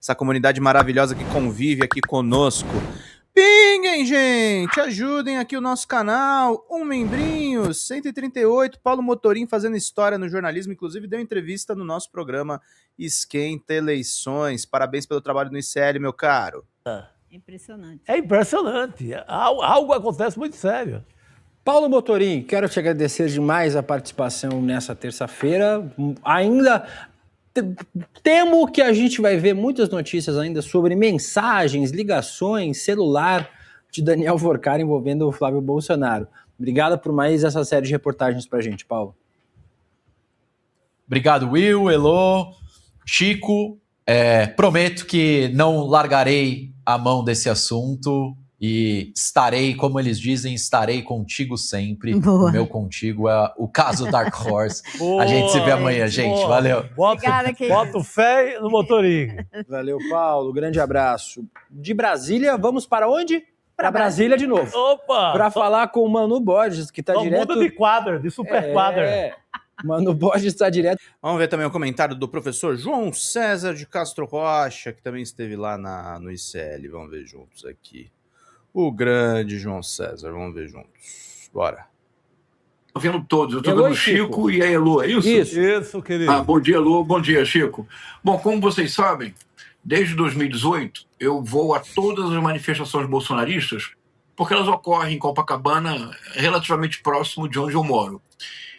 essa comunidade maravilhosa que convive aqui conosco. Pinguem, gente! Ajudem aqui o nosso canal. Um membrinho, 138. Paulo Motorim fazendo história no jornalismo. Inclusive deu entrevista no nosso programa Esquenta Eleições. Parabéns pelo trabalho no ICL, meu caro. Impressionante. É impressionante. Algo acontece muito sério. Paulo Motorim, quero te agradecer demais a participação nessa terça-feira. Ainda temo que a gente vai ver muitas notícias ainda sobre mensagens, ligações, celular de Daniel Vorcar envolvendo o Flávio Bolsonaro. Obrigado por mais essa série de reportagens pra gente, Paulo. Obrigado, Will, Elô, Chico. Prometo que não largarei a mão desse assunto e estarei, como eles dizem, estarei contigo sempre. Boa. O meu contigo é o caso Dark Horse. Boa, a gente se vê amanhã, gente. boa. Valeu. Boto fé no Motorim. Valeu, Paulo. Grande abraço. De Brasília, vamos para onde? Para Brasília de novo. Opa! Para falar com o Manu Borges, que está direto... Muda de quadra, de super quadra. Manu Borges está direto. Vamos ver também o comentário do professor João César de Castro Rocha, que também esteve lá no ICL. Vamos ver juntos aqui. O grande João César. Vamos ver juntos. Bora. Estou vendo todos. Eu estou vendo o Chico e a Elô, é isso? Isso, querido. Bom dia, Elô. Bom dia, Chico. Bom, como vocês sabem, desde 2018, eu vou a todas as manifestações bolsonaristas, porque elas ocorrem em Copacabana, relativamente próximo de onde eu moro.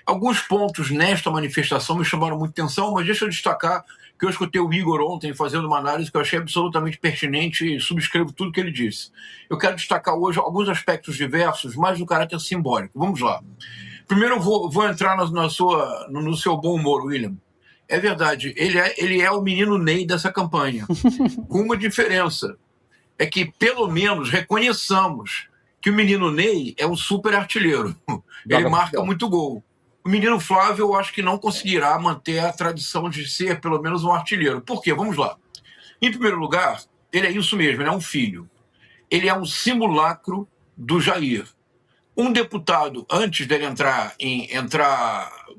Alguns pontos nesta manifestação me chamaram muita atenção, mas deixa eu destacar que eu escutei o Igor ontem fazendo uma análise que eu achei absolutamente pertinente e subscrevo tudo que ele disse. Eu quero destacar hoje alguns aspectos diversos, mais do caráter simbólico. Vamos lá. Primeiro eu vou entrar no seu bom humor, William. É verdade, ele é o menino Ney dessa campanha, com uma diferença. É que, pelo menos, reconheçamos que o menino Ney é um super artilheiro. Ele marca muito gol. O menino Flávio, eu acho que não conseguirá manter a tradição de ser, pelo menos, um artilheiro. Por quê? Vamos lá. Em primeiro lugar, ele é isso mesmo, ele é um filho. Ele é um simulacro do Jair. Um deputado, antes dele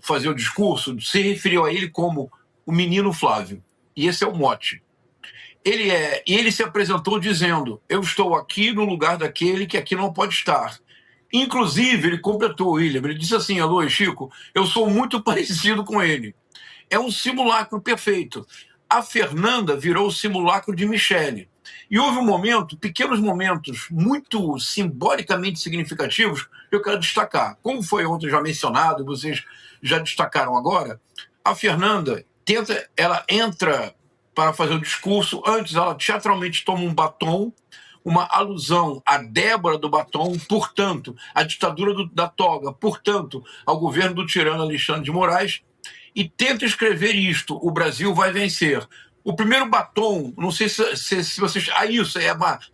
fazer o discurso, se referiu a ele como o menino Flávio. E esse é o mote. Ele se apresentou dizendo: eu estou aqui no lugar daquele que aqui não pode estar. Inclusive, ele completou, William, ele disse assim: alô, Chico, eu sou muito parecido com ele. É um simulacro perfeito. A Fernanda virou o simulacro de Michele. E houve pequenos momentos muito simbolicamente significativos que eu quero destacar. Como foi ontem já mencionado, e vocês já destacaram agora, a Fernanda ela entra para fazer o discurso, antes ela teatralmente toma um batom, uma alusão à Débora do batom, portanto, à ditadura da toga, portanto, ao governo do tirano Alexandre de Moraes, e tenta escrever isto: o Brasil vai vencer. O primeiro batom, não sei se vocês... isso,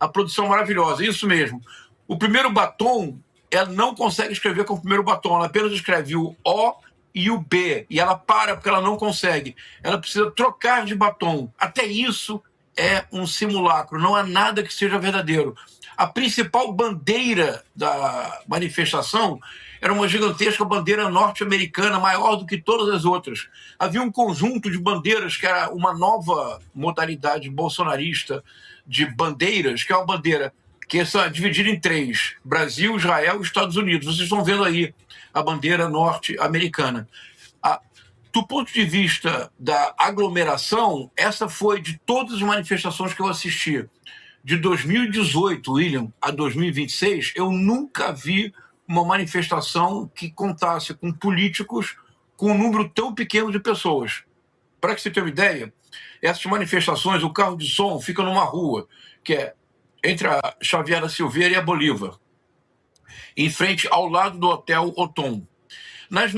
a produção maravilhosa, isso mesmo. O primeiro batom, ela não consegue escrever com o primeiro batom, ela apenas escreve o O e o B, e ela para porque ela não consegue. Ela precisa trocar de batom. Até isso é um simulacro, não há nada que seja verdadeiro. A principal bandeira da manifestação era uma gigantesca bandeira norte-americana, maior do que todas as outras. Havia um conjunto de bandeiras que era uma nova modalidade bolsonarista de bandeiras, que é uma bandeira que é dividida em três: Brasil, Israel e Estados Unidos. Vocês estão vendo aí a bandeira norte-americana. Do ponto de vista da aglomeração, essa foi, de todas as manifestações que eu assisti, de 2018, William, a 2026, eu nunca vi uma manifestação que contasse com políticos com um número tão pequeno de pessoas. Para que você tenha uma ideia, essas manifestações, o carro de som fica numa rua, que é entre a Xavier da Silveira e a Bolívar, em frente ao lado do Hotel Otom. Nos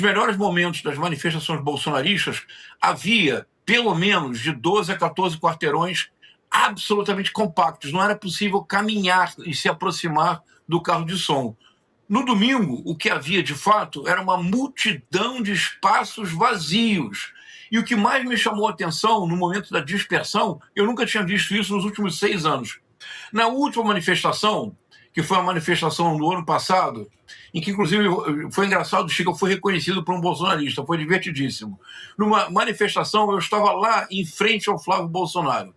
melhores momentos das manifestações bolsonaristas, havia pelo menos de 12 a 14 quarteirões absolutamente compactos. Não era possível caminhar e se aproximar do carro de som. No domingo, o que havia de fato era uma multidão de espaços vazios. E o que mais me chamou a atenção no momento da dispersão, eu nunca tinha visto isso nos últimos 6 anos. Na última manifestação, que foi a manifestação do ano passado, em que, inclusive, foi engraçado, Chico, eu fui reconhecido por um bolsonarista, foi divertidíssimo. Numa manifestação, eu estava lá em frente ao Flávio Bolsonaro.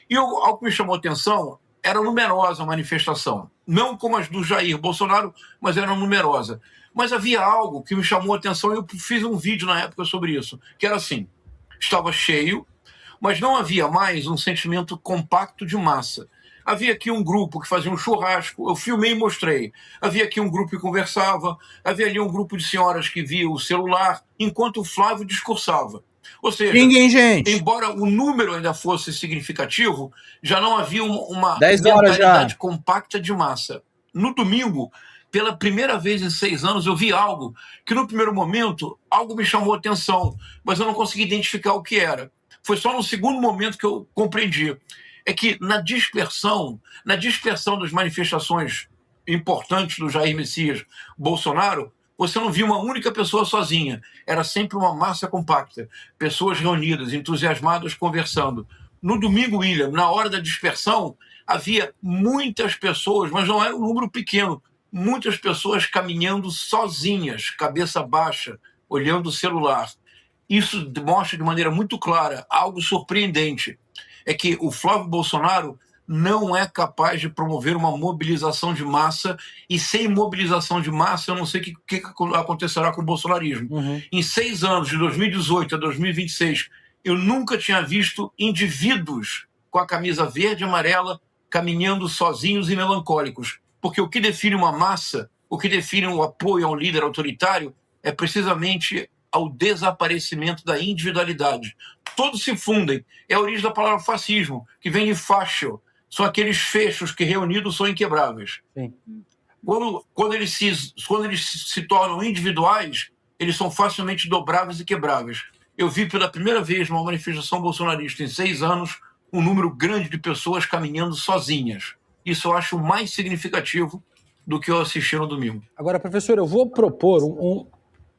E algo que me chamou a atenção era numerosa a manifestação. Não como as do Jair Bolsonaro, mas era numerosa. Mas havia algo que me chamou a atenção e eu fiz um vídeo na época sobre isso, que era assim, estava cheio, mas não havia mais um sentimento compacto de massa. Havia aqui um grupo que fazia um churrasco, eu filmei e mostrei. Havia aqui um grupo que conversava, havia ali um grupo de senhoras que via o celular, enquanto o Flávio discursava. Ou seja, Ninguém, gente. embora o número ainda fosse significativo, já não havia uma 10 horas mentalidade já. compacta de massa. No domingo, pela primeira vez em 6 anos, eu vi algo que no primeiro momento, algo me chamou a atenção, mas eu não consegui identificar o que era. Foi só no segundo momento que eu compreendi. É que na dispersão das manifestações importantes do Jair Messias Bolsonaro, você não viu uma única pessoa sozinha. Era sempre uma massa compacta. Pessoas reunidas, entusiasmadas, conversando. No domingo, William, na hora da dispersão, havia muitas pessoas, mas não era um número pequeno, muitas pessoas caminhando sozinhas, cabeça baixa, olhando o celular. Isso mostra de maneira muito clara algo surpreendente. É que o Flávio Bolsonaro não é capaz de promover uma mobilização de massa, e sem mobilização de massa eu não sei o que acontecerá com o bolsonarismo. Em 6 anos, de 2018 a 2026, eu nunca tinha visto indivíduos com a camisa verde e amarela caminhando sozinhos e melancólicos, porque o que define uma massa, o que define um apoio a um líder autoritário é precisamente ao desaparecimento da individualidade. Todos se fundem. É a origem da palavra fascismo, que vem de fascio. São aqueles fechos que reunidos são inquebráveis. Sim. Quando eles se tornam individuais, eles são facilmente dobráveis e quebráveis. Eu vi pela primeira vez numa manifestação bolsonarista em 6 anos um número grande de pessoas caminhando sozinhas. Isso eu acho mais significativo do que eu assisti no domingo. Agora, professor, eu vou propor um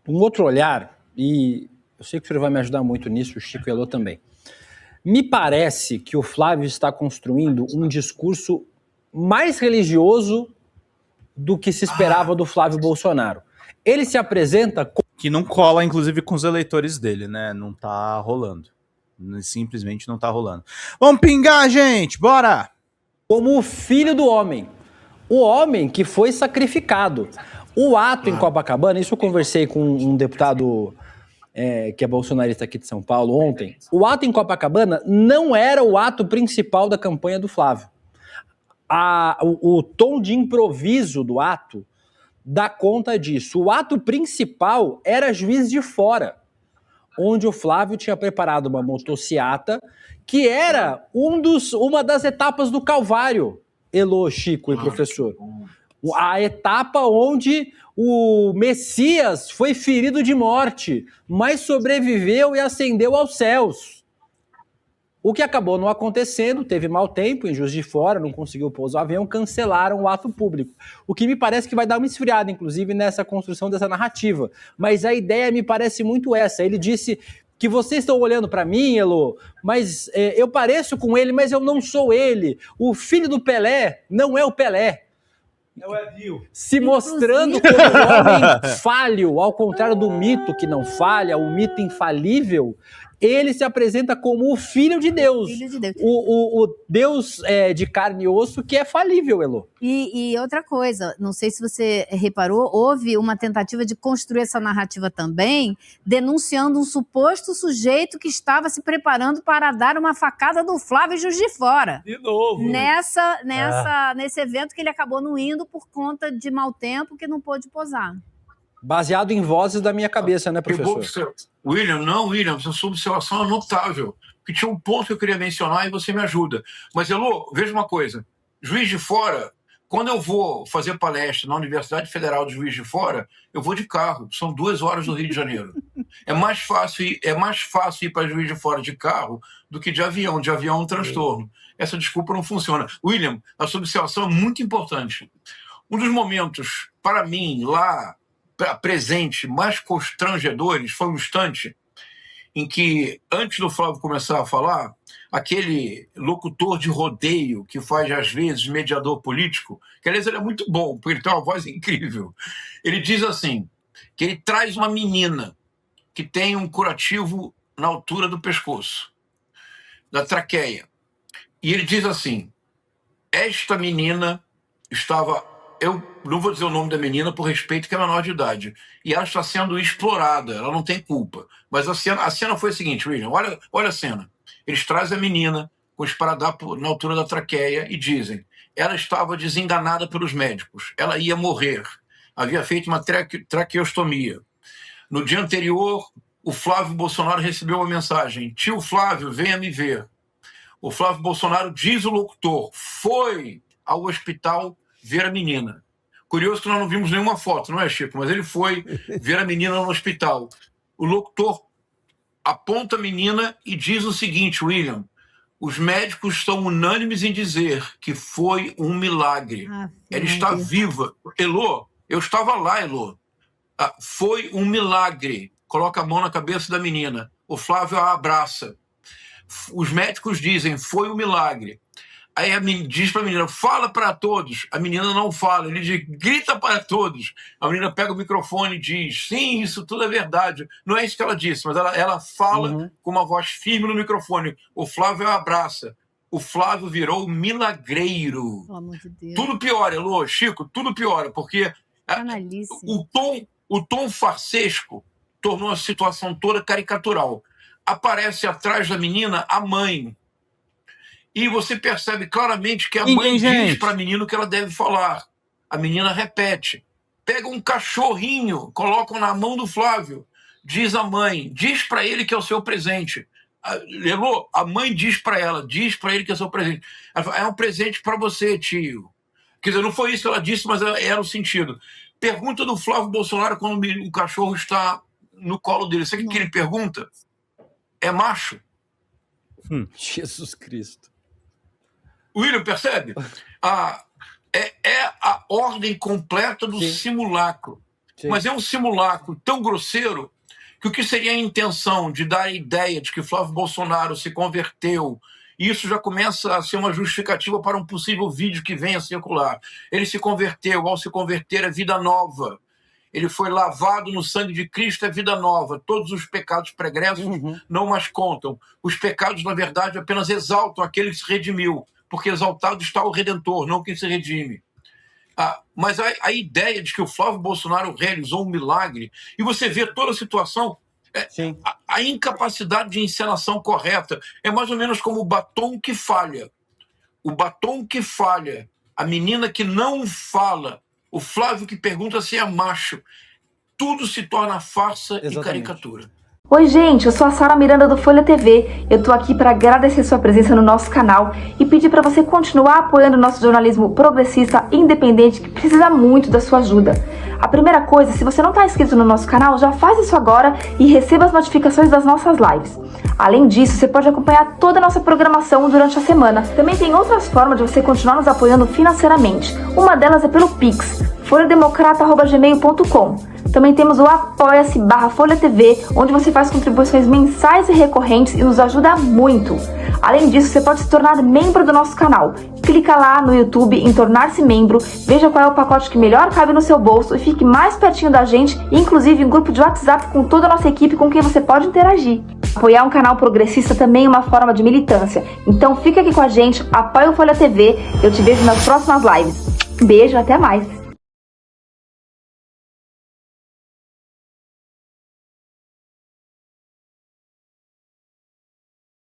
outro olhar, e eu sei que o senhor vai me ajudar muito nisso, o Chico e Elô também. Me parece que o Flávio está construindo um discurso mais religioso do que se esperava do Flávio Bolsonaro. Ele se apresenta Que não cola, inclusive, com os eleitores dele, né? Não tá rolando. Simplesmente não tá rolando. Vamos pingar, gente! Bora! como o filho do homem. O homem que foi sacrificado. O ato em Copacabana, isso eu conversei com um deputado que é bolsonarista aqui de São Paulo ontem. O ato em Copacabana não era o ato principal da campanha do Flávio. O tom de improviso do ato dá conta disso. O ato principal era Juiz de Fora, onde o Flávio tinha preparado uma motociata que era uma das etapas do Calvário, Elô, Chico e professor. A etapa onde o Messias foi ferido de morte, mas sobreviveu e ascendeu aos céus. O que acabou não acontecendo, teve mau tempo em Juiz de Fora, não conseguiu pousar o avião, cancelaram o ato público. O que me parece que vai dar uma esfriada, inclusive, nessa construção dessa narrativa. Mas a ideia me parece muito essa. Ele disse que vocês estão olhando para mim, Elô, mas eu pareço com ele, mas eu não sou ele. O filho do Pelé não é o Pelé. É o Edil. Se mostrando como um homem falho, ao contrário do mito que não falha, o mito infalível, ele se apresenta como o Filho de Deus. Filho de Deus. O Deus de carne e osso que é falível, Elô. E outra coisa, não sei se você reparou, houve uma tentativa de construir essa narrativa também, denunciando um suposto sujeito que estava se preparando para dar uma facada do Flávio Juiz de Fora. De novo. Nesse evento que ele acabou não indo por conta de mau tempo que não pôde posar. Baseado em vozes da minha cabeça, né, professor? William, sua observação é notável. Porque tinha um ponto que eu queria mencionar e você me ajuda. Mas, Elô, veja uma coisa. Juiz de Fora, quando eu vou fazer palestra na Universidade Federal de Juiz de Fora, eu vou de carro. São 2 horas do Rio de Janeiro. É mais fácil ir para Juiz de Fora de carro do que de avião. De avião é um transtorno. Essa desculpa não funciona. William, a sua observação é muito importante. Um dos momentos, para mim, lá presente, mais constrangedores, foi um instante em que, antes do Flávio começar a falar, aquele locutor de rodeio que faz, às vezes, mediador político, que, aliás, ele é muito bom, porque ele tem uma voz incrível, ele diz assim, que ele traz uma menina que tem um curativo na altura do pescoço, da traqueia, E ele diz assim, esta menina estava... Eu não vou dizer o nome da menina por respeito, que é menor de idade. E ela está sendo explorada, ela não tem culpa. Mas a cena foi a seguinte, William, olha a cena. Eles trazem a menina com o esparadrapo na altura da traqueia e dizem, ela estava desenganada pelos médicos, ela ia morrer. Havia feito uma traqueostomia. No dia anterior, o Flávio Bolsonaro recebeu uma mensagem, tio Flávio, venha me ver. O Flávio Bolsonaro diz o locutor, foi ao hospital ver a menina. Curioso que nós não vimos nenhuma foto, não é, Chico? Mas ele foi ver a menina no hospital. O locutor aponta a menina e diz o seguinte, William, os médicos estão unânimes em dizer que foi um milagre. Ela está viva. Elô, eu estava lá, Elô. Foi um milagre. Coloca a mão na cabeça da menina. O Flávio a abraça. Os médicos dizem, foi um milagre. Aí diz para a menina, fala para todos. A menina não fala, ele diz, grita para todos. A menina pega o microfone e diz, sim, isso tudo é verdade. Não é isso que ela disse, mas ela fala com uma voz firme no microfone. O Flávio a abraça. O Flávio virou milagreiro. Pelo amor de Deus. Tudo piora, Elô, Chico, tudo piora, porque o tom farsesco tornou a situação toda caricatural. Aparece atrás da menina a mãe. E você percebe claramente que a mãe diz para a menina o que ela deve falar. A menina repete. Pega um cachorrinho, colocam na mão do Flávio. Diz a mãe, diz para ele que é o seu presente. Elô, a mãe diz para ele que é o seu presente. Ela fala, é um presente para você, tio. Quer dizer, não foi isso que ela disse, mas era o sentido. Pergunta do Flávio Bolsonaro quando o cachorro está no colo dele. Sabe o que ele pergunta? É macho? Jesus Cristo. William, percebe? É a ordem completa do simulacro. Sim. Mas é um simulacro tão grosseiro que o que seria a intenção de dar a ideia de que Flávio Bolsonaro se converteu, e isso já começa a ser uma justificativa para um possível vídeo que venha a circular. Ele se converteu, ao se converter é vida nova. Ele foi lavado no sangue de Cristo, é vida nova. Todos os pecados pregressos não mais contam. Os pecados, na verdade, apenas exaltam aquele que se redimiu, porque exaltado está o Redentor, não quem se redime. Mas a ideia de que o Flávio Bolsonaro realizou um milagre, e você vê toda a situação, a incapacidade de encenação correta, é mais ou menos como o batom que falha. O batom que falha, a menina que não fala, o Flávio que pergunta se é macho, tudo se torna farsa e caricatura. Oi gente, eu sou a Sara Miranda do Folha TV, eu tô aqui para agradecer sua presença no nosso canal e pedir para você continuar apoiando o nosso jornalismo progressista independente que precisa muito da sua ajuda. A primeira coisa, se você não está inscrito no nosso canal, já faz isso agora e receba as notificações das nossas lives. Além disso, você pode acompanhar toda a nossa programação durante a semana. Também tem outras formas de você continuar nos apoiando financeiramente. Uma delas é pelo Pix, folhademocrata@gmail.com. Também temos o apoia-se/Folha TV, onde você faz contribuições mensais e recorrentes e nos ajuda muito. Além disso, você pode se tornar membro do nosso canal. Clica lá no YouTube em tornar-se membro, veja qual é o pacote que melhor cabe no seu bolso e fique mais pertinho da gente, inclusive em grupo de WhatsApp com toda a nossa equipe com quem você pode interagir. Apoiar um canal progressista também é uma forma de militância. Então fica aqui com a gente, apoia o Folha TV, eu te vejo nas próximas lives. Beijo, até mais!